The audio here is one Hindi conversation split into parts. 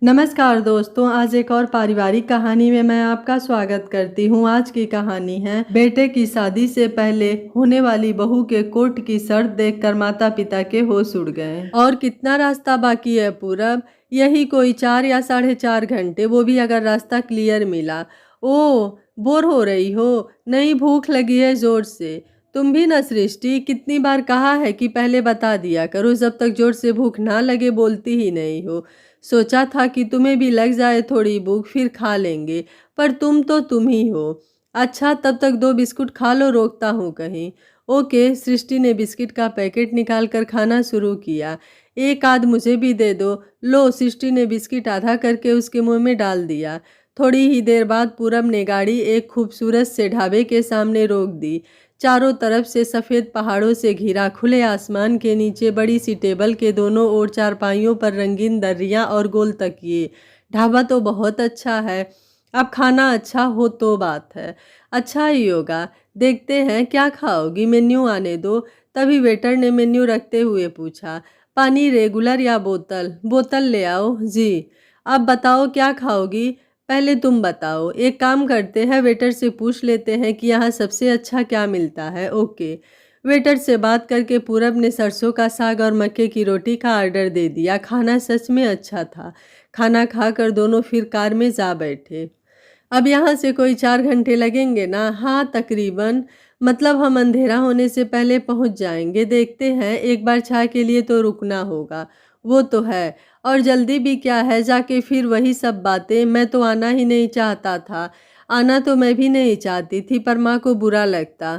नमस्कार दोस्तों, आज एक और पारिवारिक कहानी में मैं आपका स्वागत करती हूँ। आज की कहानी है बेटे की शादी से पहले होने वाली बहू के कोर्ट की शर्त देखकर माता पिता के होश उड़ गए। और कितना रास्ता बाकी है पूरब? यही कोई 4 या 4.5 घंटे, वो भी अगर रास्ता क्लियर मिला। ओ, बोर हो रही हो? नहीं, भूख लगी है जोर से। तुम भी ना सृष्टि, कितनी बार कहा है कि पहले बता दिया करो, जब तक जोर से भूख ना लगे बोलती ही नहीं हो। सोचा था कि तुम्हें भी लग जाए थोड़ी भूख, फिर खा लेंगे, पर तुम तो तुम ही हो। अच्छा, तब तक 2 बिस्कुट खा लो, रोकता हूँ कहीं। ओके, सृष्टि ने बिस्किट का पैकेट निकाल कर खाना शुरू किया। एक आध मुझे भी दे दो। लो, सृष्टि ने बिस्किट आधा करके उसके मुंह में डाल दिया। थोड़ी ही देर बाद पूरब ने गाड़ी एक खूबसूरत से ढाबे के सामने रोक दी। चारों तरफ से सफ़ेद पहाड़ों से घिरा, खुले आसमान के नीचे बड़ी सी टेबल के दोनों ओर चारपाइयों पर रंगीन दर्रियाँ और गोल तकिए। ढाबा तो बहुत अच्छा है, अब खाना अच्छा हो तो बात है। अच्छा ही होगा। देखते हैं क्या खाओगी, मेन्यू आने दो। तभी वेटर ने मेन्यू रखते हुए पूछा, पानी रेगुलर या बोतल? बोतल ले आओ जी। अब बताओ क्या खाओगी? पहले तुम बताओ। एक काम करते हैं, वेटर से पूछ लेते हैं कि यहाँ सबसे अच्छा क्या मिलता है। ओके। वेटर से बात करके पूरब ने सरसों का साग और मक्के की रोटी का ऑर्डर दे दिया। खाना सच में अच्छा था। खाना खाकर दोनों फिर कार में जा बैठे। अब यहाँ से कोई 4 घंटे लगेंगे ना? हाँ, तकरीबन। मतलब हम अंधेरा होने से पहले पहुँच जाएंगे। देखते हैं, एक बार चाय के लिए तो रुकना होगा। वो तो है। और जल्दी भी क्या है, जाके फिर वही सब बातें। मैं तो आना ही नहीं चाहता था। आना तो मैं भी नहीं चाहती थी, पर माँ को बुरा लगता।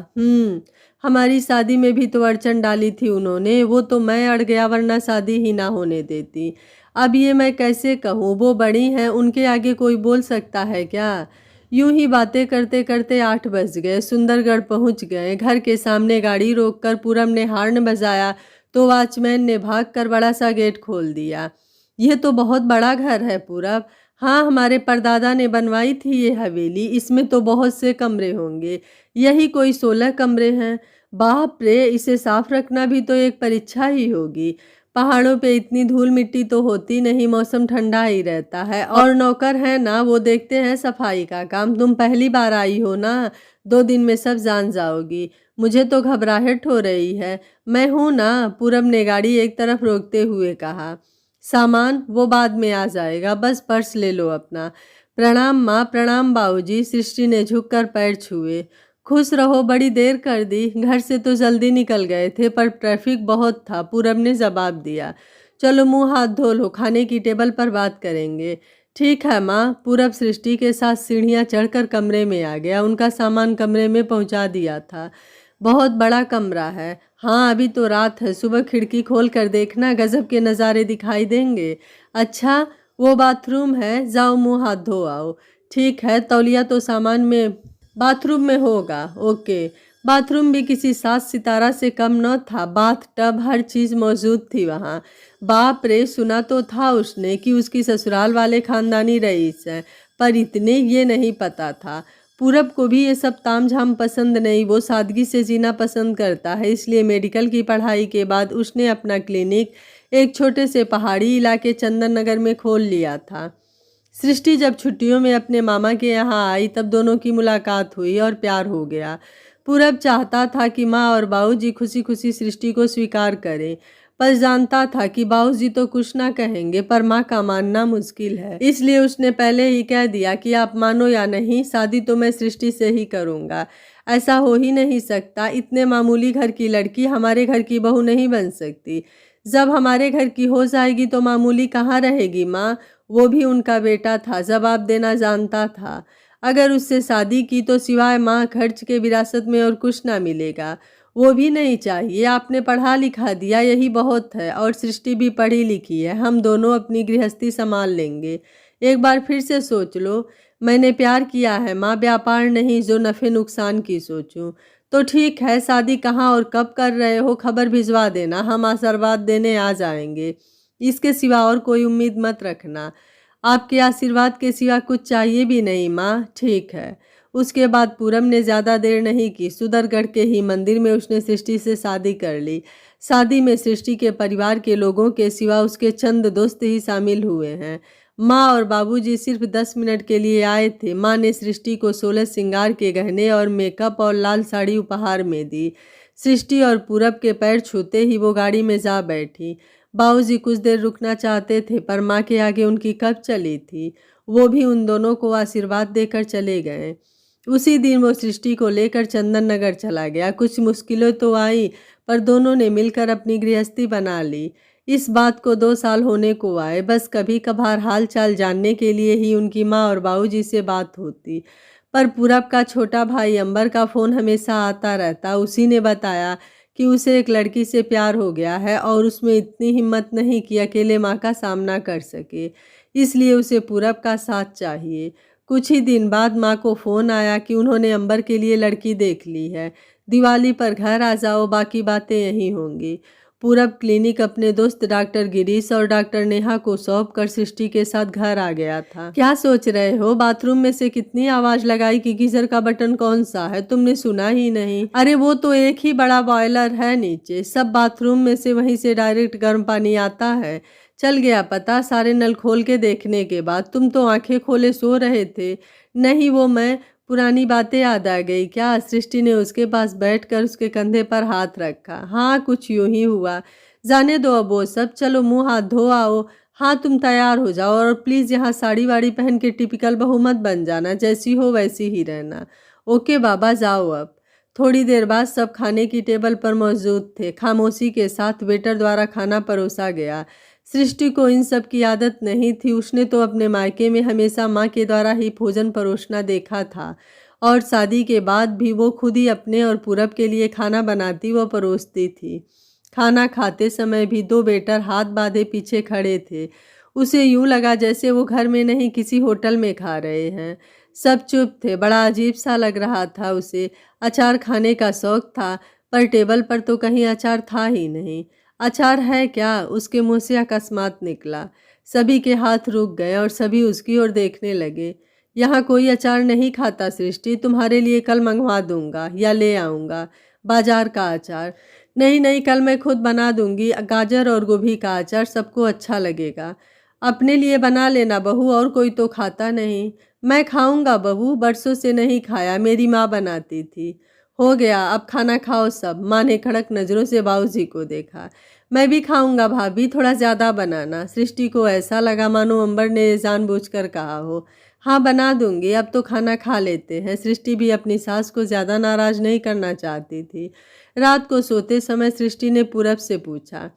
हमारी शादी में भी तो अड़चन डाली थी उन्होंने। वो तो मैं अड़ गया, वरना शादी ही ना होने देती। अब ये मैं कैसे कहूँ, वो बड़ी हैं, उनके आगे कोई बोल सकता है क्या? यूं ही बातें करते करते 8 बज गए। सुंदरगढ़ पहुंच गए। घर के सामने गाड़ी रोककर पूरब ने हॉर्न बजाया तो वॉचमैन ने भागकर बड़ा सा गेट खोल दिया। यह तो बहुत बड़ा घर है पूरब। हाँ, हमारे परदादा ने बनवाई थी ये हवेली। इसमें तो बहुत से कमरे होंगे, यही कोई 16 कमरे हैं। बाप रे, इसे साफ रखना भी तो एक परीक्षा ही होगी। पहाड़ों पे इतनी धूल मिट्टी तो होती नहीं, मौसम ठंडा ही रहता है। और नौकर है ना, वो देखते हैं सफाई का काम। तुम पहली बार आई हो ना, 2 दिन में सब जान जाओगी। मुझे तो घबराहट हो रही है। मैं हूं ना, पूरब ने गाड़ी एक तरफ रोकते हुए कहा। सामान वो बाद में आ जाएगा, बस पर्स ले लो अपना। प्रणाम माँ। प्रणाम बाबूजी। सृष्टि ने झुककर पैर छुए। खुश रहो, बड़ी देर कर दी। घर से तो जल्दी निकल गए थे, पर ट्रैफिक बहुत था, पूरब ने जवाब दिया। चलो मुंह हाथ धो लो, खाने की टेबल पर बात करेंगे। ठीक है माँ। पूरब सृष्टि के साथ सीढ़ियाँ चढ़कर कमरे में आ गया। उनका सामान कमरे में पहुँचा दिया था। बहुत बड़ा कमरा है। हाँ, अभी तो रात है, सुबह खिड़की खोल कर देखना, गजब के नज़ारे दिखाई देंगे। अच्छा, वो बाथरूम है, जाओ मुंह हाथ धो आओ। ठीक है, तौलिया तो सामान में बाथरूम में होगा। ओके। बाथरूम भी किसी 7 सितारा से कम न था। बाथ टब, हर चीज़ मौजूद थी वहाँ। बाप रे, सुना तो था उसने कि उसकी ससुराल वाले खानदानी रईस हैं, पर इतने ये नहीं पता था। पूरब को भी ये सब तामझाम पसंद नहीं, वो सादगी से जीना पसंद करता है। इसलिए मेडिकल की पढ़ाई के बाद उसने अपना क्लिनिक एक छोटे से पहाड़ी इलाके चंदन नगर में खोल लिया था। सृष्टि जब छुट्टियों में अपने मामा के यहाँ आई, तब दोनों की मुलाकात हुई और प्यार हो गया। पूरब चाहता था कि माँ और बाबूजी खुशी खुशी सृष्टि को स्वीकार करें, पर जानता था कि बाबूजी तो कुछ ना कहेंगे, पर माँ का मानना मुश्किल है। इसलिए उसने पहले ही कह दिया कि आप मानो या नहीं, शादी तो मैं सृष्टि से ही करूँगा। ऐसा हो ही नहीं सकता। इतने मामूली घर की लड़की हमारे घर की बहू नहीं बन सकती। जब हमारे घर की हो जाएगी तो मामूली कहाँ रहेगी माँ? वो भी उनका बेटा था, जवाब देना जानता था। अगर उससे शादी की तो सिवाय माँ खर्च के विरासत में और कुछ ना मिलेगा। वो भी नहीं चाहिए। आपने पढ़ा लिखा दिया, यही बहुत है। और सृष्टि भी पढ़ी लिखी है। हम दोनों अपनी गृहस्थी संभाल लेंगे। एक बार फिर से सोच लो। मैंने प्यार किया है माँ, व्यापार नहीं जो नफ़े नुकसान की सोचूं। तो ठीक है, शादी कहाँ और कब कर रहे हो, खबर भिजवा देना, हम आशीर्वाद देने आ जाएंगे। इसके सिवा और कोई उम्मीद मत रखना। आपके आशीर्वाद के सिवा कुछ चाहिए भी नहीं माँ। ठीक है। उसके बाद पूरब ने ज़्यादा देर नहीं की, सुंदरगढ़ के ही मंदिर में उसने सृष्टि से शादी कर ली। शादी में सृष्टि के परिवार के लोगों के सिवा उसके चंद दोस्त ही शामिल हुए हैं। माँ और बाबूजी सिर्फ 10 मिनट के लिए आए थे। माँ ने सृष्टि को 16 श्रृंगार के गहने और मेकअप और लाल साड़ी उपहार में दी। सृष्टि और पूरब के पैर छूते ही वो गाड़ी में जा बैठी। बाबूजी कुछ देर रुकना चाहते थे, पर माँ के आगे उनकी कब चली थी। वो भी उन दोनों को आशीर्वाद देकर चले गए। उसी दिन वो सृष्टि को लेकर चंदन नगर चला गया। कुछ मुश्किलें तो आई, पर दोनों ने मिलकर अपनी गृहस्थी बना ली। इस बात को 2 साल होने को आए। बस कभी कभार हाल चाल जानने के लिए ही उनकी माँ और बाबूजी से बात होती। पर पूरब का छोटा भाई अंबर का फ़ोन हमेशा आता रहता। उसी ने बताया कि उसे एक लड़की से प्यार हो गया है और उसमें इतनी हिम्मत नहीं कि अकेले माँ का सामना कर सके, इसलिए उसे पूरब का साथ चाहिए। कुछ ही दिन बाद माँ को फ़ोन आया कि उन्होंने अंबर के लिए लड़की देख ली है। दिवाली पर घर आ जाओ, बाकी बातें यहीं होंगी। पूरब क्लिनिक अपने दोस्त डॉक्टर गिरीश और डॉक्टर नेहा को सौंप कर सृष्टि के साथ घर आ गया था। क्या सोच रहे हो? बाथरूम में से कितनी आवाज लगाई कि गीजर का बटन कौन सा है, तुमने सुना ही नहीं? अरे वो तो एक ही बड़ा बॉयलर है नीचे, सब बाथरूम में से वहीं से डायरेक्ट गर्म पानी आता है। चल गया पता सारे नल खोल के देखने के बाद। तुम तो आंखें खोले सो रहे थे। नहीं, वो मैं पुरानी बातें याद आ गई क्या? सृष्टि ने उसके पास बैठकर उसके कंधे पर हाथ रखा। हाँ, कुछ यूं ही हुआ। जाने दो अब वो सब, चलो मुंह हाथ धो आओ। हाँ, तुम तैयार हो जाओ और प्लीज़ यहाँ साड़ी वाड़ी पहन के टिपिकल बहू मत बन जाना, जैसी हो वैसी ही रहना। ओके बाबा, जाओ अब। थोड़ी देर बाद सब खाने की टेबल पर मौजूद थे। खामोशी के साथ वेटर द्वारा खाना परोसा गया। सृष्टि को इन सब की आदत नहीं थी। उसने तो अपने मायके में हमेशा माँ के द्वारा ही भोजन परोसना देखा था और शादी के बाद भी वो खुद ही अपने और पूरब के लिए खाना बनाती व परोसती थी। खाना खाते समय भी 2 वेटर हाथ बांधे पीछे खड़े थे। उसे यूं लगा जैसे वो घर में नहीं किसी होटल में खा रहे हैं। सब चुप थे। बड़ा अजीब सा लग रहा था उसे। अचार खाने का शौक था, पर टेबल पर तो कहीं अचार था ही नहीं। अचार है क्या? उसके मुंह से अकस्मात निकला। सभी के हाथ रुक गए और सभी उसकी ओर देखने लगे। यहाँ कोई अचार नहीं खाता सृष्टि, तुम्हारे लिए कल मंगवा दूंगा या ले आऊँगा बाजार का अचार। नहीं नहीं, कल मैं खुद बना दूंगी। गाजर और गोभी का अचार सबको अच्छा लगेगा। अपने लिए बना लेना बहू, और कोई तो खाता नहीं। मैं खाऊंगा बहू, बरसों से नहीं खाया, मेरी माँ बनाती थी। हो गया, अब खाना खाओ सब। माँ ने कड़क नज़रों से बाबूजी को देखा। मैं भी खाऊंगा भाभी, थोड़ा ज़्यादा बनाना। सृष्टि को ऐसा लगा मानो अंबर ने जानबूझकर कहा हो। हाँ, बना दूंगी, अब तो खाना खा लेते हैं। सृष्टि भी अपनी सास को ज़्यादा नाराज़ नहीं करना चाहती थी। रात को सोते समय सृष्टि ने पूरब से पूछा,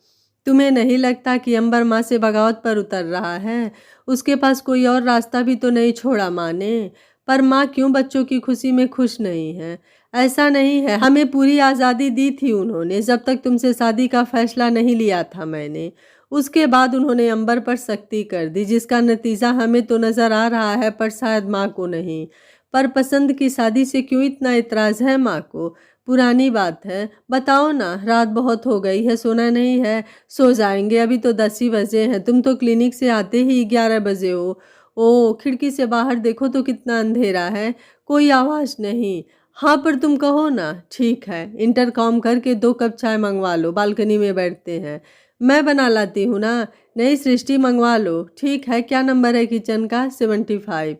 तुम्हें नहीं लगता कि अंबर माँ से बगावत पर उतर रहा है? उसके पास कोई और रास्ता भी तो नहीं छोड़ा माँ ने। पर माँ क्यों बच्चों की खुशी में खुश नहीं है? ऐसा नहीं है, हमें पूरी आज़ादी दी थी उन्होंने, जब तक तुमसे शादी का फैसला नहीं लिया था मैंने। उसके बाद उन्होंने अंबर पर सख्ती कर दी, जिसका नतीजा हमें तो नज़र आ रहा है, पर शायद माँ को नहीं। पर पसंद की शादी से क्यों इतना इतराज़ है माँ को? पुरानी बात है, बताओ ना। रात बहुत हो गई है, सोना नहीं है? सो जाएंगे, अभी तो 10 ही बजे हैं। तुम तो क्लिनिक से आते ही 11 बजे हो। ओ, खिड़की से बाहर देखो तो कितना अंधेरा है। कोई आवाज़ नहीं। हाँ, पर तुम कहो ना। ठीक है, इंटरकॉम करके 2 कप चाय मंगवा लो, बालकनी में बैठते हैं। मैं बना लाती हूँ ना। नहीं सृष्टि, मंगवा लो। ठीक है, क्या नंबर है किचन का? 75।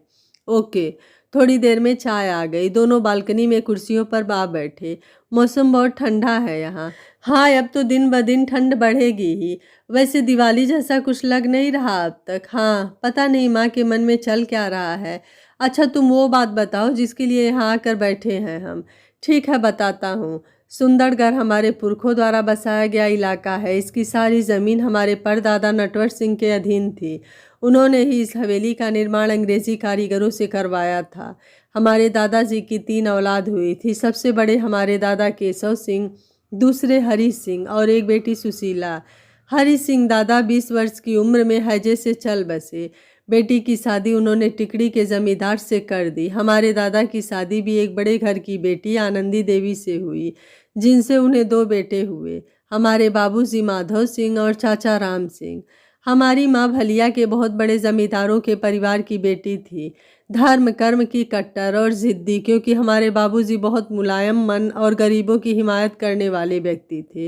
ओके। थोड़ी देर में चाय आ गई। दोनों बालकनी में कुर्सियों पर बैठे। मौसम बहुत ठंडा है यहाँ। हाँ, अब तो दिन ब दिन ठंड बढ़ेगी ही। वैसे दिवाली जैसा कुछ लग नहीं रहा अब तक। हाँ, पता नहीं माँ के मन में चल क्या रहा है। अच्छा, तुम वो बात बताओ जिसके लिए यहाँ आकर बैठे हैं हम। ठीक है, बताता हूँ। सुंदरगढ़ हमारे पुरखों द्वारा बसाया गया इलाका है। इसकी सारी ज़मीन हमारे परदादा नटवर सिंह के अधीन थी। उन्होंने ही इस हवेली का निर्माण अंग्रेजी कारीगरों से करवाया था। हमारे दादाजी की 3 औलाद हुई थी। सबसे बड़े हमारे दादा केशव सिंह, दूसरे हरी सिंह और एक बेटी सुशीला। हरी सिंह दादा 20 वर्ष की उम्र में हैजे से चल बसे। बेटी की शादी उन्होंने टिकड़ी के जमींदार से कर दी। हमारे दादा की शादी भी एक बड़े घर की बेटी आनंदी देवी से हुई, जिनसे उन्हें 2 बेटे हुए, हमारे बाबूजी माधव सिंह और चाचा राम सिंह। हमारी माँ भलिया के बहुत बड़े जमींदारों के परिवार की बेटी थी। धर्म कर्म की कट्टर और जिद्दी, क्योंकि हमारे बाबूजी बहुत मुलायम मन और गरीबों की हिमायत करने वाले व्यक्ति थे।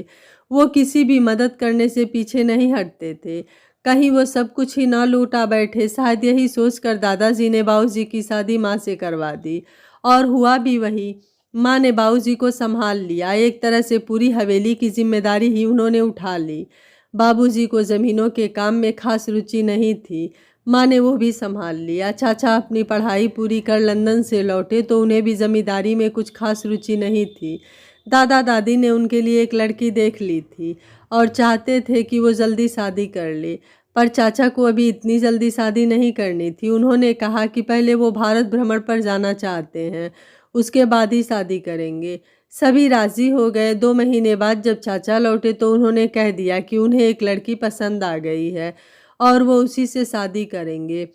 वो किसी भी मदद करने से पीछे नहीं हटते थे। कहीं वो सब कुछ ही ना लूटा बैठे। शायद यही सोचकर दादाजी ने बाबूजी की शादी माँ से करवा दी, और हुआ भी वही। माँ ने बाबूजी को संभाल लिया। एक तरह से पूरी हवेली की जिम्मेदारी ही उन्होंने उठा ली। बाबूजी को ज़मीनों के काम में खास रुचि नहीं थी। माँ ने वो भी संभाल लिया। चाचा अपनी पढ़ाई पूरी कर लंदन से लौटे तो उन्हें भी ज़मींदारी में कुछ खास रुचि नहीं थी। दादा दादी ने उनके लिए एक लड़की देख ली थी और चाहते थे कि वो जल्दी शादी कर ले, पर चाचा को अभी इतनी जल्दी शादी नहीं करनी थी। उन्होंने कहा कि पहले वो भारत भ्रमण पर जाना चाहते हैं, उसके बाद ही शादी करेंगे। सभी राजी हो गए। 2 महीने बाद जब चाचा लौटे तो उन्होंने कह दिया कि उन्हें एक लड़की पसंद आ गई है और वो उसी से शादी करेंगे।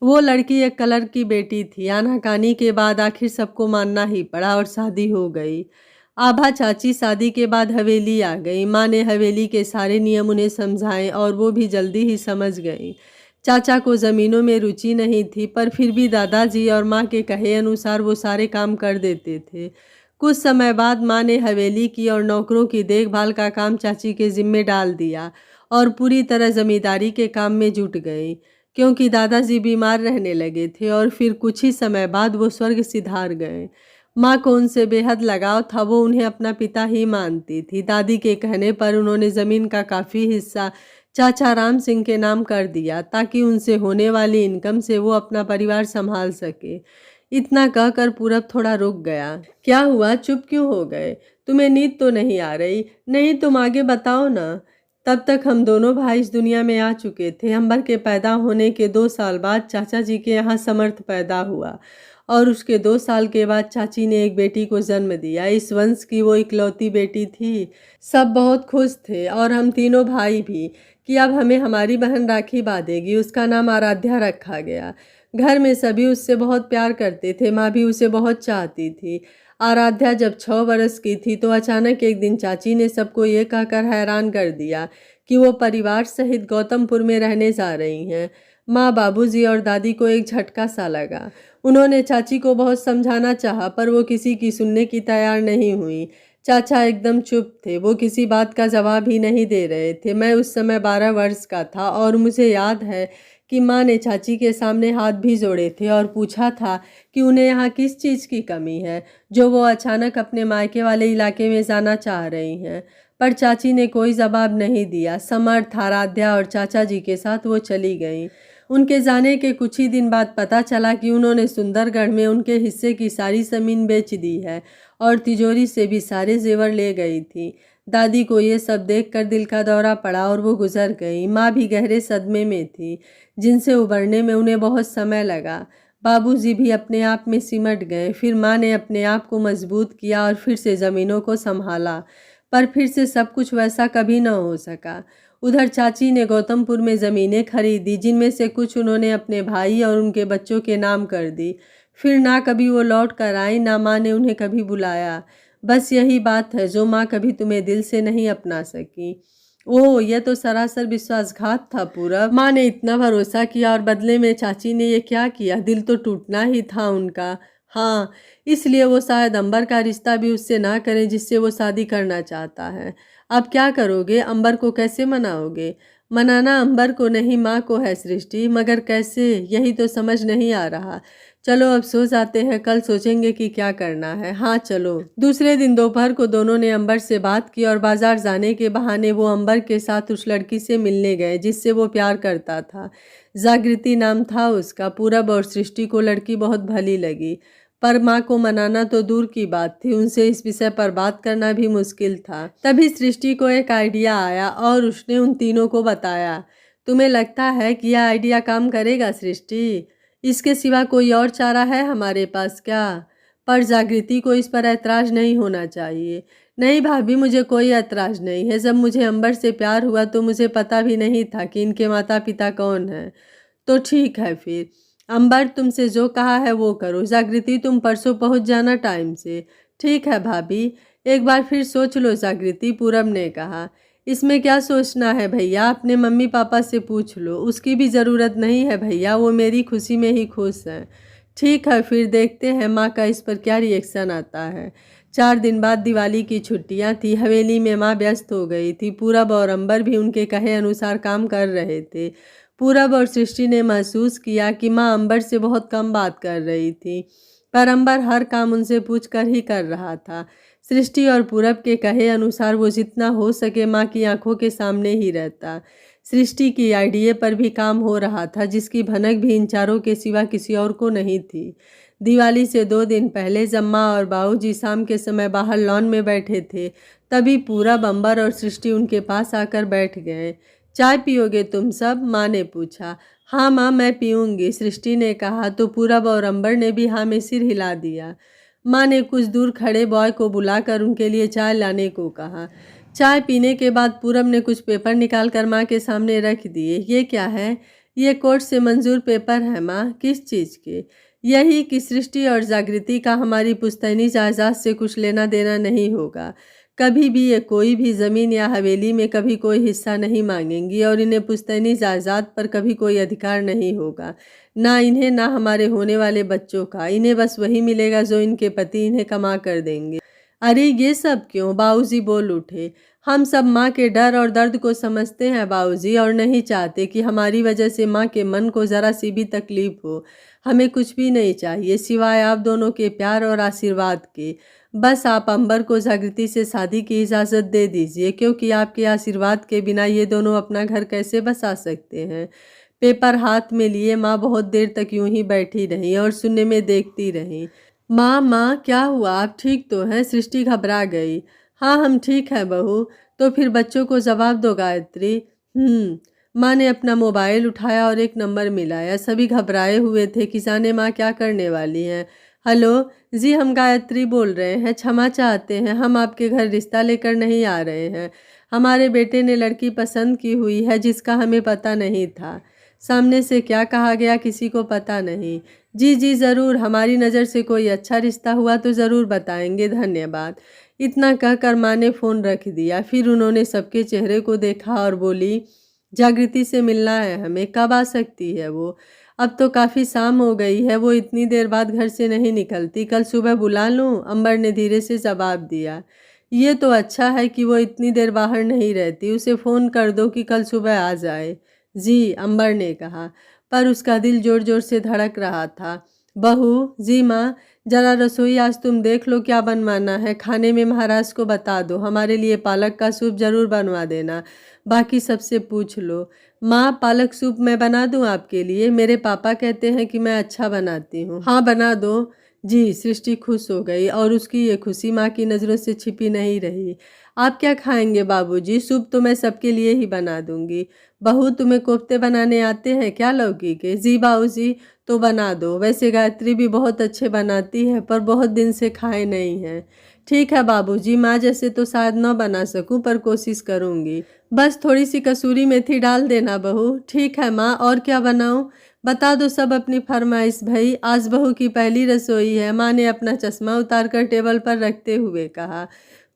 वो लड़की एक क्लर्क की बेटी थी। आनाकानी के बाद आखिर सबको मानना ही पड़ा और शादी हो गई। आभा चाची शादी के बाद हवेली आ गई। माँ ने हवेली के सारे नियम उन्हें समझाए और वो भी जल्दी ही समझ गई। चाचा को ज़मीनों में रुचि नहीं थी, पर फिर भी दादाजी और माँ के कहे अनुसार वो सारे काम कर देते थे। कुछ समय बाद माँ ने हवेली की और नौकरों की देखभाल का काम चाची के जिम्मे डाल दिया और पूरी तरह जमींदारी के काम में जुट गई, क्योंकि दादाजी बीमार रहने लगे थे और फिर कुछ ही समय बाद वो स्वर्ग सिधार गए। माँ को उनसे बेहद लगाव था। वो उन्हें अपना पिता ही मानती थी। दादी के कहने पर उन्होंने ज़मीन का काफ़ी हिस्सा चाचा राम सिंह के नाम कर दिया, ताकि उनसे होने वाली इनकम से वो अपना परिवार संभाल सके। इतना कहकर पूरब थोड़ा रुक गया। क्या हुआ, चुप क्यों हो गए? तुम्हें नींद तो नहीं आ रही? नहीं, तुम आगे बताओ ना। तब तक हम दोनों भाई इस दुनिया में आ चुके थे। अंबर के पैदा होने के 2 साल बाद चाचा जी के यहाँ समर्थ पैदा हुआ और उसके 2 साल के बाद चाची ने एक बेटी को जन्म दिया। इस वंश की वो इकलौती बेटी थी। सब बहुत खुश थे और हम तीनों भाई भी, कि अब हमें हमारी बहन राखी बांधेगी। उसका नाम आराध्या रखा गया। घर में सभी उससे बहुत प्यार करते थे। माँ भी उसे बहुत चाहती थी। आराध्या जब 6 वर्ष की थी तो अचानक एक दिन चाची ने सबको ये कहकर हैरान कर दिया कि वो परिवार सहित गौतमपुर में रहने जा रही हैं। माँ, बाबूजी और दादी को एक झटका सा लगा। उन्होंने चाची को बहुत समझाना चाहा, पर वो किसी की सुनने की तैयार नहीं हुई। चाचा एकदम चुप थे। वो किसी बात का जवाब ही नहीं दे रहे थे। मैं उस समय 12 वर्ष का था और मुझे याद है कि माँ ने चाची के सामने हाथ भी जोड़े थे और पूछा था कि उन्हें यहाँ किस चीज़ की कमी है जो वो अचानक अपने मायके वाले इलाके में जाना चाह रही हैं। पर चाची ने कोई जवाब नहीं दिया। समर्थ, आराध्या और चाचा जी के साथ वो चली गई। उनके जाने के कुछ ही दिन बाद पता चला कि उन्होंने सुंदरगढ़ में उनके हिस्से की सारी ज़मीन बेच दी है और तिजोरी से भी सारे जेवर ले गई थी। दादी को ये सब देखकर दिल का दौरा पड़ा और वो गुजर गई। माँ भी गहरे सदमे में थी, जिनसे उबरने में उन्हें बहुत समय लगा। बाबूजी भी अपने आप में सिमट गए। फिर माँ ने अपने आप को मजबूत किया और फिर से ज़मीनों को संभाला, पर फिर से सब कुछ वैसा कभी न हो सका। उधर चाची ने गौतमपुर में ज़मीनें खरीदी, जिनमें से कुछ उन्होंने अपने भाई और उनके बच्चों के नाम कर दी। फिर ना कभी वो लौट कर आई, ना माँ ने उन्हें कभी बुलाया। बस यही बात है जो माँ कभी तुम्हें दिल से नहीं अपना सकी। ओह, यह तो सरासर विश्वासघात था पूरब। माँ ने इतना भरोसा किया और बदले में चाची ने ये क्या किया? दिल तो टूटना ही था उनका। हाँ, इसलिए वो शायद अंबर का रिश्ता भी उससे ना करें जिससे वो शादी करना चाहता है। अब क्या करोगे? अंबर को कैसे मनाओगे? मनाना अंबर को नहीं, माँ को है सृष्टि, मगर कैसे, यही तो समझ नहीं आ रहा। चलो अब सो जाते हैं, कल सोचेंगे कि क्या करना है। हाँ चलो। दूसरे दिन दोपहर को दोनों ने अंबर से बात की और बाजार जाने के बहाने वो अंबर के साथ उस लड़की से मिलने गए जिससे वो प्यार करता था। जागृति नाम था उसका। पूरब और सृष्टि को लड़की बहुत भली लगी, पर माँ को मनाना तो दूर की बात थी, उनसे इस विषय पर बात करना भी मुश्किल था। तभी सृष्टि को एक आइडिया आया और उसने उन तीनों को बताया। तुम्हें लगता है कि यह आइडिया काम करेगा सृष्टि? इसके सिवा कोई और चारा है हमारे पास क्या? पर जागृति को इस पर ऐतराज़ नहीं होना चाहिए। नहीं भाभी, मुझे कोई ऐतराज़ नहीं है। जब मुझे अंबर से प्यार हुआ तो मुझे पता भी नहीं था कि इनके माता पिता कौन हैं। तो ठीक है फिर, अंबर तुमसे जो कहा है वो करो। जागृति, तुम परसों पहुंच जाना टाइम से। ठीक है भाभी, एक बार फिर सोच लो जागृति, पूरब ने कहा। इसमें क्या सोचना है भैया, अपने मम्मी पापा से पूछ लो, उसकी भी ज़रूरत नहीं है भैया, वो मेरी खुशी में ही खुश हैं। ठीक है, फिर देखते हैं माँ का इस पर क्या रिएक्शन आता है। 4 दिन बाद दिवाली की छुट्टियां थी। हवेली में माँ व्यस्त हो गई थी। पूरब और अंबर भी उनके कहे अनुसार काम कर रहे थे। पूरब और सृष्टि ने महसूस किया कि माँ अंबर से बहुत कम बात कर रही थी, पर अंबर हर काम उनसे पूछ कर ही कर रहा था। सृष्टि और पूरब के कहे अनुसार वो जितना हो सके माँ की आंखों के सामने ही रहता। सृष्टि की आइडिया पर भी काम हो रहा था, जिसकी भनक भी इन चारों के सिवा किसी और को नहीं थी। दिवाली से 2 दिन पहले जब माँ और बाबूजी शाम के समय बाहर लॉन में बैठे थे, तभी पूरब, अंबर और सृष्टि उनके पास आकर बैठ गए। चाय पियोगे तुम सब? माँ ने पूछा। हाँ माँ, मैं पीऊँगी, सृष्टि ने कहा तो पूरब और अंबर ने भी हाँ में सिर हिला दिया। माँ ने कुछ दूर खड़े बॉय को बुलाकर उनके लिए चाय लाने को कहा। चाय पीने के बाद पूरब ने कुछ पेपर निकाल कर माँ के सामने रख दिए। ये क्या है? ये कोर्ट से मंजूर पेपर है माँ। किस चीज़ के? यही कि सृष्टि और जागृति का हमारी पुश्तैनी जायदाद से कुछ लेना देना नहीं होगा। कभी भी ये कोई भी ज़मीन या हवेली में कभी कोई हिस्सा नहीं मांगेंगी और इन्हें पुश्तैनी जायदाद पर कभी कोई अधिकार नहीं होगा, ना इन्हें ना हमारे होने वाले बच्चों का। इन्हें बस वही मिलेगा जो इनके पति इन्हें कमा कर देंगे। अरे ये सब क्यों? बाबूजी बोल उठे। हम सब माँ के डर और दर्द को समझते हैं बाबूजी, और नहीं चाहते कि हमारी वजह से माँ के मन को ज़रा सी भी तकलीफ हो। हमें कुछ भी नहीं चाहिए सिवाय आप दोनों के प्यार और आशीर्वाद के। बस आप अंबर को जागृति से शादी की इजाज़त दे दीजिए, क्योंकि आपके आशीर्वाद के बिना ये दोनों अपना घर कैसे बसा सकते हैं। पेपर हाथ में लिए माँ बहुत देर तक यूं ही बैठी रही और शून्य में देखती रही। माँ क्या हुआ? आप ठीक तो हैं? सृष्टि घबरा गई। हाँ, हम ठीक हैं बहू। तो फिर बच्चों को जवाब दो गायत्री। माँ ने अपना मोबाइल उठाया और एक नंबर मिलाया। सभी घबराए हुए थे कि जाने माँ क्या करने वाली हैं। हेलो जी, हम गायत्री बोल रहे हैं। क्षमा चाहते हैं, हम आपके घर रिश्ता लेकर नहीं आ रहे हैं। हमारे बेटे ने लड़की पसंद की हुई है जिसका हमें पता नहीं था। सामने से क्या कहा गया किसी को पता नहीं। जी ज़रूर, हमारी नज़र से कोई अच्छा रिश्ता हुआ तो ज़रूर बताएंगे, धन्यवाद। इतना कहकर माँ ने फ़ोन रख दिया। फिर उन्होंने सबके चेहरे को देखा और बोली, जागृति से मिलना है हमें। कब आ सकती है वो? अब तो काफ़ी शाम हो गई है, वो इतनी देर बाद घर से नहीं निकलती। कल सुबह बुला लूँ? अंबर ने धीरे से जवाब दिया। ये तो अच्छा है कि वो इतनी देर बाहर नहीं रहती। उसे फ़ोन कर दो कि कल सुबह आ जाए। जी, अंबर ने कहा, पर उसका दिल जोर जोर से धड़क रहा था। बहू, जी माँ, जरा रसोई आज तुम देख लो क्या बनवाना है। खाने में महाराज को बता दो, हमारे लिए पालक का सूप जरूर बनवा देना। बाकी सबसे पूछ लो। माँ, पालक सूप मैं बना दूँ आपके लिए? मेरे पापा कहते हैं कि मैं अच्छा बनाती हूँ। हाँ, बना दो। जी, सृष्टि खुश हो गई और उसकी ये खुशी माँ की नज़रों से छिपी नहीं रही। आप क्या खाएंगे बाबूजी? सूप तो मैं सबके लिए ही बना दूंगी। बहू, तुम्हें कोफ्ते बनाने आते हैं क्या लौकी के? जी बाबूजी, तो बना दो। वैसे गायत्री भी बहुत अच्छे बनाती है, पर बहुत दिन से खाए नहीं हैं। ठीक है बाबूजी, माँ जैसे तो शायद न बना सकूं, पर कोशिश करूंगी। बस थोड़ी सी कसूरी मेथी डाल देना बहू। ठीक है माँ, और क्या बनाऊं? बता दो सब अपनी फरमाइश भई। आज बहू की पहली रसोई है, माँ ने अपना चश्मा उतारकर टेबल पर रखते हुए कहा।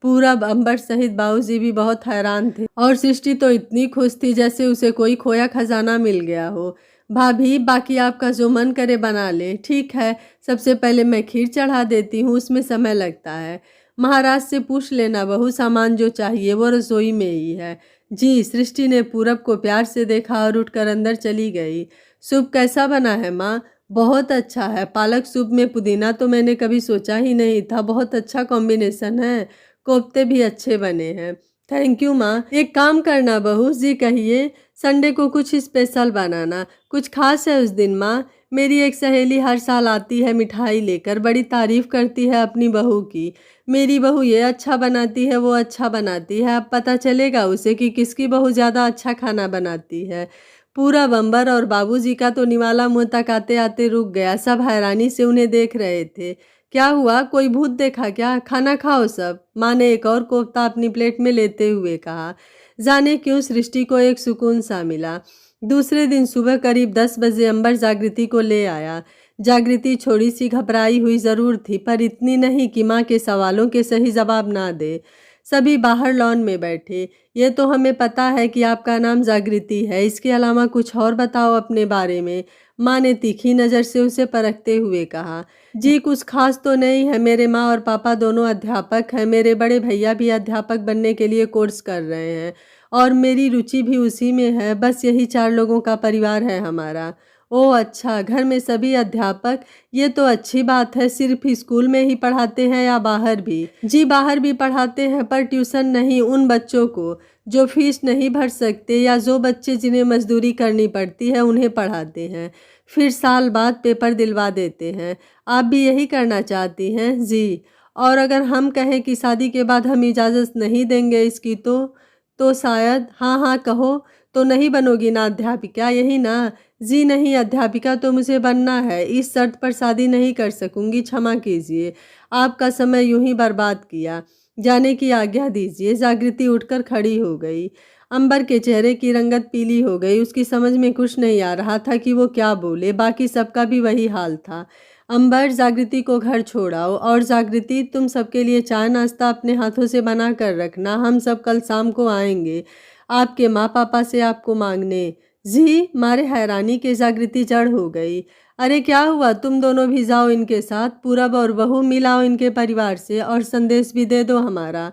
पूरा अंबर सहित बाबूजी भी बहुत हैरान थे और सृष्टि तो इतनी खुश थी जैसे उसे कोई खोया खजाना मिल गया हो। भाभी, बाकी आपका जो मन करे बना ले। ठीक है, सबसे पहले मैं खीर चढ़ा देती हूँ, उसमें समय लगता है। महाराज से पूछ लेना बहू, सामान जो चाहिए वो रसोई में ही है। जी, सृष्टि ने पूरब को प्यार से देखा और उठकर अंदर चली गई। सूप कैसा बना है माँ? बहुत अच्छा है। पालक सूप में पुदीना तो मैंने कभी सोचा ही नहीं था, बहुत अच्छा कॉम्बिनेशन है। कोफ्ते भी अच्छे बने हैं। थैंक यू माँ। एक काम करना बहू जी, कहिए संडे को कुछ स्पेशल बनाना। कुछ खास है उस दिन माँ? मेरी एक सहेली हर साल आती है मिठाई लेकर, बड़ी तारीफ करती है अपनी बहू की। मेरी बहू ये अच्छा बनाती है, वो अच्छा बनाती है। अब पता चलेगा उसे कि किसकी बहू ज़्यादा अच्छा खाना बनाती है। पूरा बंबर और बाबूजी का तो निवाला मुंह तक आते आते रुक गया। सब हैरानी से उन्हें देख रहे थे। क्या हुआ, कोई भूत देखा क्या? खाना खाओ सब, माँ ने एक और कोफ्ता अपनी प्लेट में लेते हुए कहा। जाने क्यों सृष्टि को एक सुकून सा मिला। दूसरे दिन सुबह करीब 10 बजे अंबर जागृति को ले आया। जागृति थोड़ी सी घबराई हुई जरूर थी, पर इतनी नहीं कि माँ के सवालों के सही जवाब ना दे। सभी बाहर लॉन में बैठे। ये तो हमें पता है कि आपका नाम जागृति है, इसके अलावा कुछ और बताओ अपने बारे में। माँ ने तीखी नज़र से उसे परखते हुए कहा। जी कुछ खास तो नहीं है, मेरे माँ और पापा दोनों अध्यापक हैं, मेरे बड़े भैया भी अध्यापक बनने के लिए कोर्स कर रहे हैं और मेरी रुचि भी उसी में है। बस यही 4 लोगों का परिवार है हमारा। ओह अच्छा, घर में सभी अध्यापक, ये तो अच्छी बात है। सिर्फ स्कूल में ही पढ़ाते हैं या बाहर भी? जी बाहर भी पढ़ाते हैं, पर ट्यूशन नहीं, उन बच्चों को जो फीस नहीं भर सकते या जो बच्चे जिन्हें मजदूरी करनी पड़ती है उन्हें पढ़ाते हैं। फिर साल बाद पेपर दिलवा देते हैं। आप भी यही करना चाहती हैं? जी। और अगर हम कहें कि शादी के बाद हम इजाज़त नहीं देंगे इसकी तो शायद? हाँ हाँ कहो। तो नहीं बनोगी ना अध्यापिका, यही ना? जी नहीं, अध्यापिका तो मुझे बनना है, इस शर्त पर शादी नहीं कर सकूंगी, क्षमा कीजिए, आपका समय यूं ही बर्बाद किया, जाने की आज्ञा दीजिए। जागृति उठकर खड़ी हो गई। अंबर के चेहरे की रंगत पीली हो गई। उसकी समझ में कुछ नहीं आ रहा था कि वो क्या बोले। बाकी सबका भी वही हाल था। अंबर, जागृति को घर छोड़ाओ, और जागृति तुम सबके लिए चाय नाश्ता अपने हाथों से बना कर रखना, हम सब कल शाम को आएंगे आपके माँ पापा से आपको मांगने। जी, मारे हैरानी के जागृति जड़ हो गई। अरे क्या हुआ, तुम दोनों भी जाओ इनके साथ, पूरब और बहू मिलाओ इनके परिवार से और संदेश भी दे दो हमारा।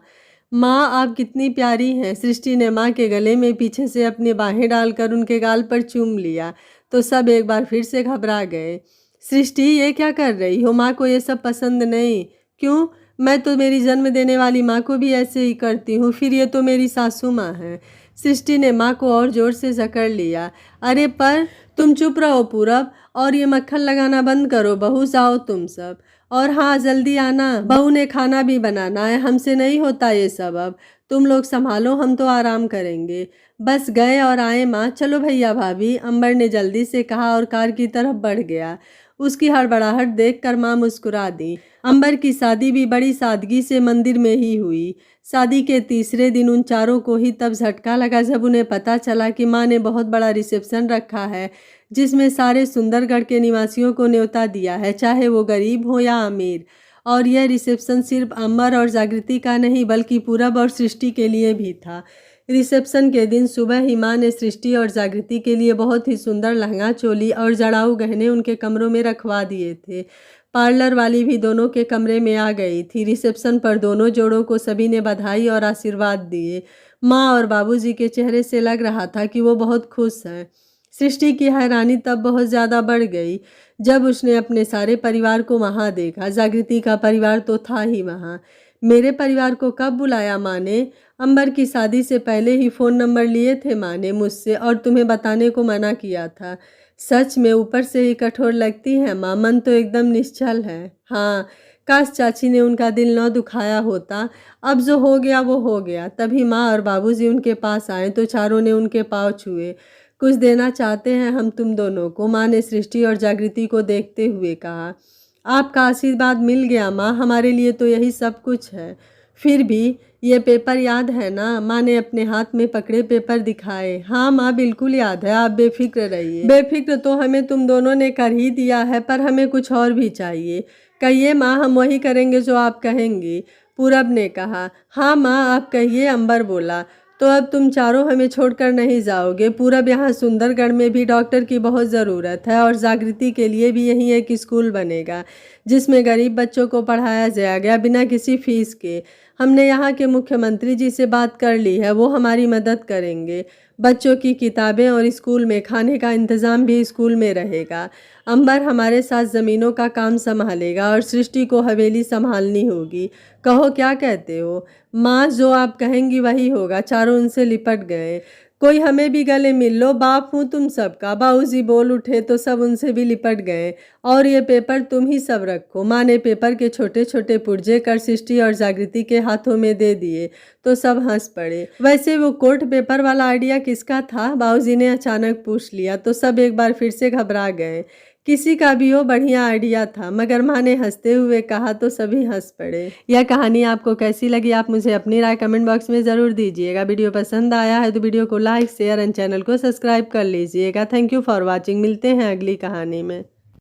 माँ आप कितनी प्यारी हैं। सृष्टि ने माँ के गले में पीछे से अपनी बाहें डालकर उनके गाल पर चूम लिया तो सब एक बार फिर से घबरा गए। सृष्टि ये क्या कर रही हो, माँ को ये सब पसंद नहीं। क्यों, मैं तो मेरी जन्म देने वाली माँ को भी ऐसे ही करती हूँ, फिर ये तो मेरी सासू माँ है। सृष्टि ने माँ को और जोर से जकड़ लिया। अरे पर तुम चुप रहो पूरब, और ये मक्खन लगाना बंद करो। बहू जाओ तुम सब, और हाँ जल्दी आना, बहू ने खाना भी बनाना है, हमसे नहीं होता ये सब। अब तुम लोग संभालो, हम तो आराम करेंगे। बस गए और आए माँ, चलो भैया भाभी, अंबर ने जल्दी से कहा और कार की तरफ बढ़ गया। उसकी हड़बड़ाहट देखकर माँ मुस्कुरा दी। अंबर की शादी भी बड़ी सादगी से मंदिर में ही हुई। शादी के तीसरे दिन उन चारों को ही तब झटका लगा जब उन्हें पता चला कि माँ ने बहुत बड़ा रिसेप्शन रखा है, जिसमें सारे सुंदरगढ़ के निवासियों को न्योता दिया है, चाहे वो गरीब हो या अमीर। और यह रिसेप्शन सिर्फ अंबर और जागृति का नहीं बल्कि पूरब और सृष्टि के लिए भी था। रिसेप्शन के दिन सुबह ही माँ ने सृष्टि और जागृति के लिए बहुत ही सुंदर लहंगा चोली और जड़ाऊ गहने उनके कमरों में रखवा दिए थे। पार्लर वाली भी दोनों के कमरे में आ गई थी। रिसेप्शन पर दोनों जोड़ों को सभी ने बधाई और आशीर्वाद दिए। माँ और बाबूजी के चेहरे से लग रहा था कि वो बहुत खुश हैं। सृष्टि की हैरानी तब बहुत ज़्यादा बढ़ गई जब उसने अपने सारे परिवार को वहाँ देखा। जागृति का परिवार तो था ही वहाँ। मेरे परिवार को कब बुलाया माँ ने? अंबर की शादी से पहले ही फ़ोन नंबर लिए थे माँ ने मुझसे और तुम्हें बताने को मना किया था। सच में ऊपर से ही कठोर लगती है माँ, मन तो एकदम निश्चल है। हाँ, काश चाची ने उनका दिल न दुखाया होता। अब जो हो गया वो हो गया। तभी माँ और बाबूजी उनके पास आए तो चारों ने उनके पाँव छुए। कुछ देना चाहते हैं हम तुम दोनों को, माँ ने सृष्टि और जागृति को देखते हुए कहा। आपका आशीर्वाद मिल गया माँ, हमारे लिए तो यही सब कुछ है। फिर भी ये पेपर याद है ना? माँ ने अपने हाथ में पकड़े पेपर दिखाए। हाँ माँ बिल्कुल याद है, आप बेफिक्र रहिए। बेफिक्र तो हमें तुम दोनों ने कर ही दिया है, पर हमें कुछ और भी चाहिए। कहिए माँ, हम वही करेंगे जो आप कहेंगी, पूरब ने कहा। हाँ माँ आप कहिए, अंबर बोला। तो अब तुम चारों हमें छोड़कर नहीं जाओगे। पूरब, यहाँ सुंदरगढ़ में भी डॉक्टर की बहुत ज़रूरत है और जागृति के लिए भी यहीं एक स्कूल बनेगा जिसमें गरीब बच्चों को पढ़ाया जाएगा बिना किसी फीस के। हमने यहाँ के मुख्यमंत्री जी से बात कर ली है, वो हमारी मदद करेंगे। बच्चों की किताबें और स्कूल में खाने का इंतज़ाम भी स्कूल में रहेगा। अंबर हमारे साथ ज़मीनों का काम संभालेगा और सृष्टि को हवेली संभालनी होगी। कहो क्या कहते हो? माँ जो आप कहेंगी वही होगा। चारों उनसे लिपट गए। कोई हमें भी गले मिल लो, बाप हूँ तुम सबका। बाबूजी बोल उठे तो सब उनसे भी लिपट गए। और ये पेपर तुम ही सब रखो। माँ ने पेपर के छोटे छोटे पुर्जे कर सृष्टि और जागृति के हाथों में दे दिए तो सब हंस पड़े। वैसे वो कोर्ट पेपर वाला आइडिया किसका था? बाबूजी ने अचानक पूछ लिया तो सब एक बार फिर से घबरा गए। किसी का भी हो, बढ़िया आइडिया था, मगर माँ ने हंसते हुए कहा तो सभी हंस पड़े। यह कहानी आपको कैसी लगी आप मुझे अपनी राय कमेंट बॉक्स में ज़रूर दीजिएगा। वीडियो पसंद आया है तो वीडियो को लाइक शेयर एंड चैनल को सब्सक्राइब कर लीजिएगा। Thank you for watching. मिलते हैं अगली कहानी में।